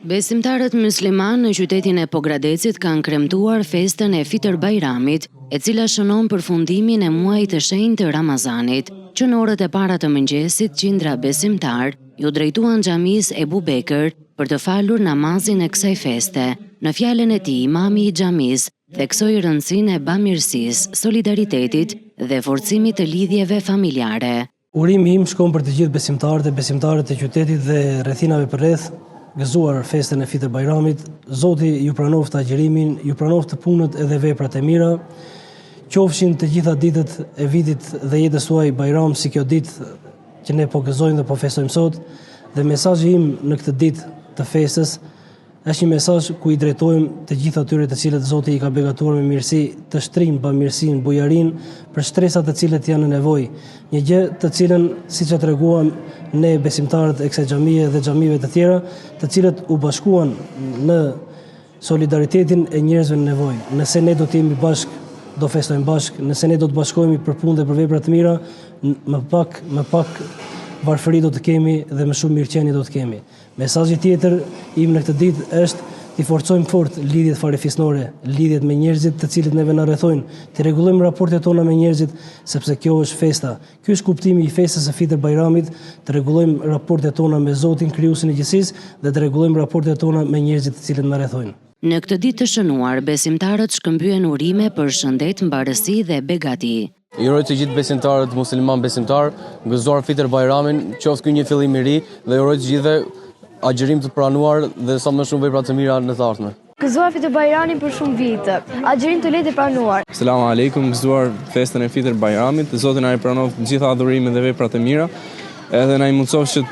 Besimtarët musliman në qytetin e Pogradecit kanë kremtuar festën e Fitër Bajramit, e cila shënon përfundimin e muajit të shenjtë të Ramazanit, që në orët e para të mëngjesit qindra besimtar ju drejtuan xhamisë Ebu Bekër për të falur namazin e kësaj feste. Në fjalën e tij, imami i xhamisë theksoi rëndësinë e bamirësisë, solidaritetit dhe forcimit të lidhjeve familjare. Urimi im shkon për të gjithë besimtarët e qytetit dhe rrethinave përreth, gëzuar festën e Fitër Bajramit. Zoti ju pranoft agjërimin, ju pranoft punët edhe veprat e mira. Qofshin të gjitha ditët e vitit dhe jetës tuaj Bajram si kjo ditë që ne po gëzojmë dhe po festojmë sot. Dhe mesazhi im në këtë ditë të festës është një mesazh ku i drejtojmë të gjithë atyre të cilët Zoti i ka begatuar me mirësi, të shtrim bamirësinë, bujarinë për shtresat të cilët janë në nevojë. Një gjë të cilën, siç e treguam ne besimtarët e kësaj xhamie dhe xhamive të tjera, të cilët u bashkuan në solidaritetin e njerëzve në nevojë. Nëse ne do të jemi bashkë, do festojmë bashkë. Nëse ne do të bashkohemi për punë dhe për vepra të mira, më pak varfëri do të kemi dhe më shumë mirëqenie do të kemi. Mesazhi tjetër im në këtë ditë është të forcojmë fort lidhjet farefisnore, lidhjet me njerëzit të cilët neve na rrethojnë, të rregullojmë raportet tona me njerëzit, sepse kjo është festa. Ky është kuptimi i festës së Fitër Bajramit, të rregullojmë raportet tona me Zotin, krijuesin e gjithësisë, dhe të rregullojmë raportet tona me njerëzit të cilët na rrethojnë. Në këtë ditë të shënuar, besimtarët shkëmbyen urime për shëndet, mbarësi dhe begati. I uroj të gjithë besimtarët musliman besimtar, gëzuar Fitër Bajramin, qoftë ky një fillim i ri dhe uroj të gjithëve agjërim të pranuar dhe sa më shumë vepra të mira në të ardhmen. Gëzuar Fitër Bajramin për shumë vite, agjërim të lehtë pranuar. Selamun alejkum, gëzuar festën e Fitër Bajramit, Zoti na i pranoft të gjitha adhurimet dhe veprat e mira, edhe na i mundësof që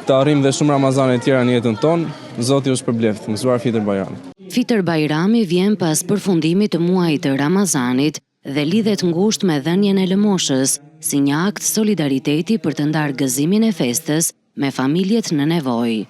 të arrijmë dhe shumë Ramazane të tjera në jetën tonë. Zoti ju shpërbleft, gëzuar Fitër Bajramit. Fitër Bajrami vjen pas përfundimit të muajit të Ramazanit dhe lidhet ngushtë me dhënien e lëmoshës, si një akt solidariteti për të ndarë gëzimin e festës me familjet në nevojë.